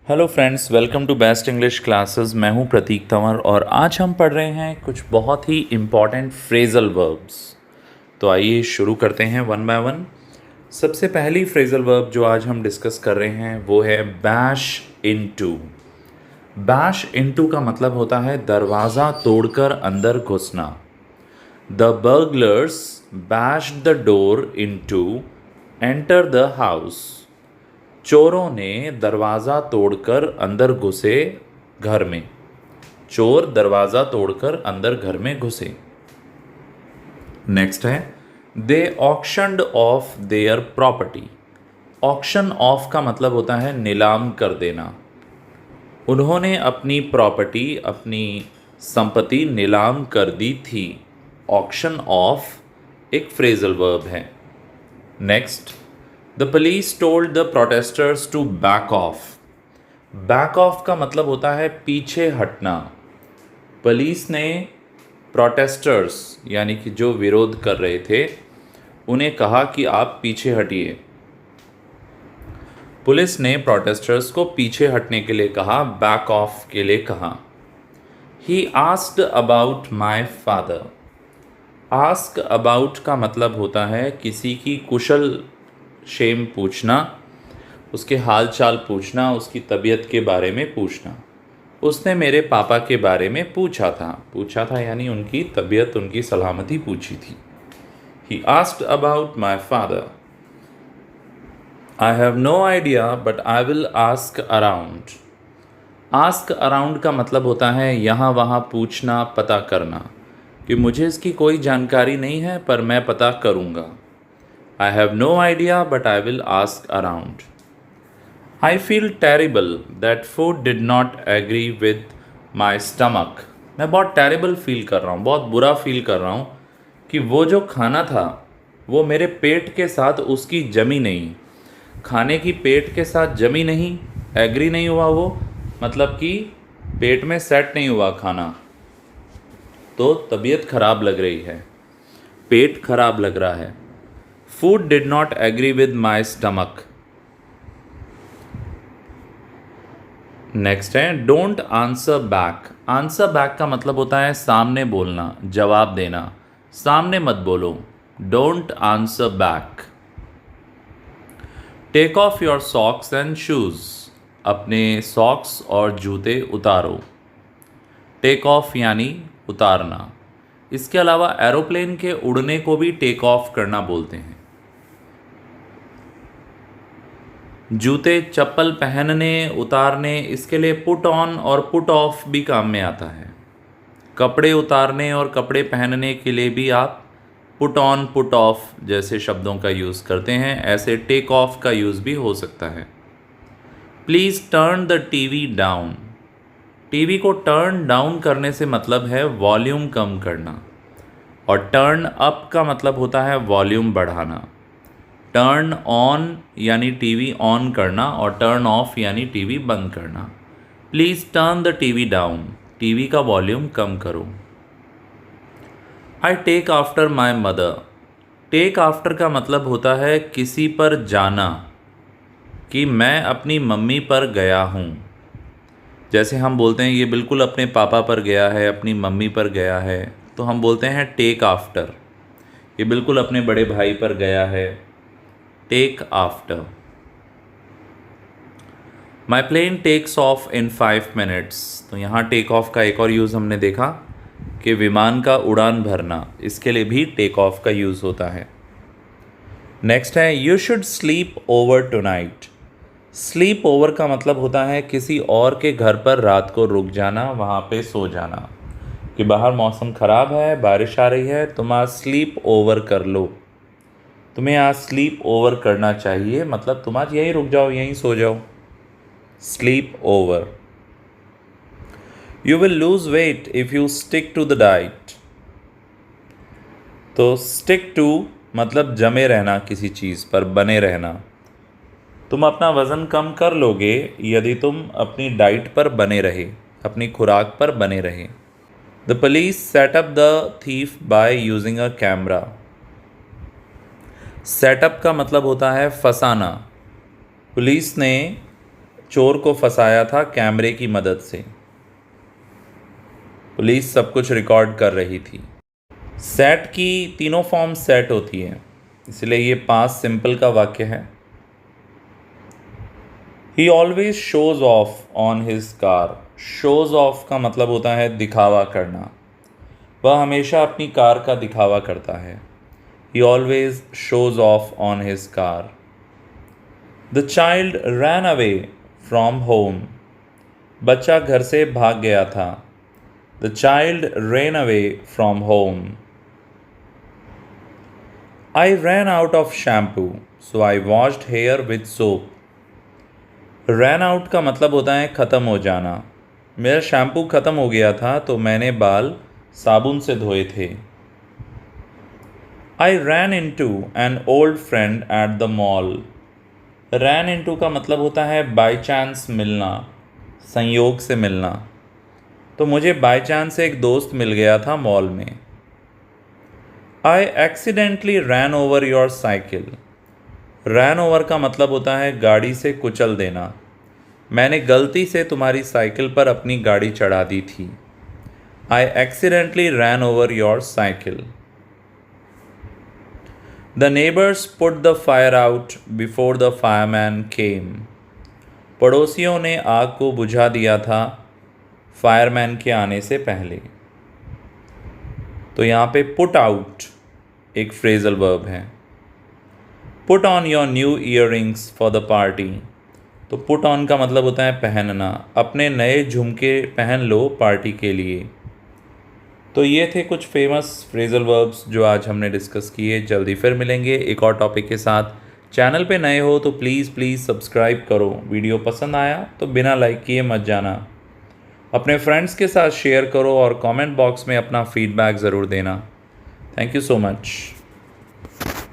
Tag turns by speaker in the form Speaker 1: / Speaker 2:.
Speaker 1: Hello friends, welcome to best English classes. मैं हूं प्रतीक तंवर और आज हम पढ़ रहे हैं कुछ बहुत ही इम्पॉर्टेंट फ्रेजल वर्ब्स। तो आइए शुरू करते हैं वन बाय वन। सबसे पहली फ्रेजल वर्ब जो आज हम डिस्कस कर रहे हैं वो है बैश इनटू। बैश इनटू का मतलब होता है दरवाज़ा तोड़कर अंदर घुसना। The burglars bashed the door into enter the house. चोरों ने दरवाज़ा तोड़कर अंदर घुसे घर में। चोर दरवाज़ा तोड़कर अंदर घर में घुसे। नेक्स्ट है they auctioned off their property. Auction off का मतलब होता है नीलाम कर देना। उन्होंने अपनी प्रॉपर्टी, अपनी संपत्ति नीलाम कर दी थी। ऑक्शन ऑफ एक फ्रेजल वर्ब है। Next, the police told the protesters to back off. Back off का मतलब होता है पीछे हटना। पुलिस ने प्रोटेस्टर्स यानी कि जो विरोध कर रहे थे उन्हें कहा कि आप पीछे हटिए। पुलिस ने प्रोटेस्टर्स को पीछे हटने के लिए कहा, बैक ऑफ के लिए कहा। ही asked about my father. Ask about का मतलब होता है किसी की कुशल क्षेम पूछना, उसके हाल चाल पूछना, उसकी तबीयत के बारे में पूछना। उसने मेरे पापा के बारे में पूछा था यानी उनकी तबीयत, उनकी सलामती पूछी थी। He asked about my father. I have no idea but I will ask around. Ask around का मतलब होता है यहाँ वहाँ पूछना, पता करना, कि मुझे इसकी कोई जानकारी नहीं है पर मैं पता करूँगा। I have no idea but I will ask around. I feel terrible that food did not agree with my stomach. मैं बहुत टेरिबल फील कर रहा हूँ, बहुत बुरा फील कर रहा हूँ कि वो जो खाना था वो मेरे पेट के साथ उसकी जमी नहीं। खाने की पेट के साथ जमी नहीं, एग्री नहीं हुआ वो, मतलब कि पेट में सेट नहीं हुआ खाना, तो तबीयत खराब लग रही है, पेट खराब लग रहा है। Food did not agree with my stomach. Next है don't answer back. Answer back का मतलब होता है सामने बोलना, जवाब देना। सामने मत बोलो, don't answer back. Take off your socks and shoes. अपने सॉक्स और जूते उतारो। टेक ऑफ यानी उतारना। इसके अलावा एरोप्लेन के उड़ने को भी टेक ऑफ करना बोलते हैं। जूते चप्पल पहनने, उतारने, इसके लिए पुट ऑन और पुट ऑफ भी काम में आता है। कपड़े उतारने और कपड़े पहनने के लिए भी आप पुट ऑन, पुट ऑफ जैसे शब्दों का यूज़ करते हैं। ऐसे टेक ऑफ का यूज़ भी हो सकता है। Please turn the TV down. TV को टर्न डाउन करने से मतलब है वॉल्यूम कम करना, और टर्न अप का मतलब होता है वॉल्यूम बढ़ाना। टर्न ऑन यानी टीवी ऑन करना और टर्न ऑफ यानी टीवी बंद करना। Please turn the TV down. TV का वॉल्यूम कम करो। I take after my mother. Take after का मतलब होता है किसी पर जाना, कि मैं अपनी मम्मी पर गया हूँ। जैसे हम बोलते हैं ये बिल्कुल अपने पापा पर गया है, अपनी मम्मी पर गया है, तो हम बोलते हैं टेक आफ्टर। ये बिल्कुल अपने बड़े भाई पर गया है, take after. My plane takes of in 5 minutes। तो यहाँ टेक ऑफ का एक और यूज़ हमने देखा कि विमान का उड़ान भरना, इसके लिए भी टेक ऑफ का यूज़ होता है। नेक्स्ट है you should sleep over tonight. Sleep over का मतलब होता है किसी और के घर पर रात को रुक जाना, वहाँ पे सो जाना, कि बाहर मौसम ख़राब है, बारिश आ रही है, तुम आज स्लीप ओवर कर लो। तुम्हें आज स्लीप ओवर करना चाहिए, मतलब तुम आज यहीं रुक जाओ, यहीं सो जाओ। Sleep over. You will lose weight if you stick to the diet. तो स्टिक टू मतलब जमे रहना, किसी चीज़ पर बने रहना। तुम अपना वज़न कम कर लोगे यदि तुम अपनी डाइट पर बने रहे, अपनी खुराक पर बने रहे। The police set up the thief by using a camera. Setup का मतलब होता है फंसाना। पुलिस ने चोर को फंसाया था कैमरे की मदद से। पुलिस सब कुछ रिकॉर्ड कर रही थी। सेट की तीनों फॉर्म सेट होती है, इसलिए ये पास्ट सिंपल का वाक्य है। ही always shows of on his car. Shows of का मतलब होता है दिखावा करना। वह हमेशा अपनी कार का दिखावा करता है। He always shows off on his car. The child ran away from home. बच्चा घर से भाग गया था। The child ran away from home. I ran out of shampoo, so I washed hair with soap. Ran out का मतलब होता है ख़त्म हो जाना। मेरा शैम्पू ख़त्म हो गया था तो मैंने बाल साबुन से धोए थे। I ran into an old friend at the mall. Ran into का मतलब होता है बाई चांस मिलना, संयोग से मिलना। तो मुझे बाई चांस एक दोस्त मिल गया था मॉल में। I accidentally ran over your cycle. Ran over का मतलब होता है गाड़ी से कुचल देना। मैंने गलती से तुम्हारी साइकिल पर अपनी गाड़ी चढ़ा दी थी। I accidentally ran over your cycle. The neighbors put the fire out before the fireman came. पड़ोसियों ने आग को बुझा दिया था फायरमैन के आने से पहले। तो यहाँ पे पुट आउट एक फ्रेजल वर्ब है। Put on your new earrings for the party. तो पुट ऑन का मतलब होता है पहनना। अपने नए झुमके पहन लो पार्टी के लिए। तो ये थे कुछ फेमस फ्रेजल वर्ब्स जो आज हमने डिस्कस किए। जल्दी फिर मिलेंगे एक और टॉपिक के साथ। चैनल पे नए हो तो प्लीज़ सब्सक्राइब करो। वीडियो पसंद आया तो बिना लाइक किए मत जाना। अपने फ्रेंड्स के साथ शेयर करो और कमेंट बॉक्स में अपना फीडबैक ज़रूर देना। Thank you so much.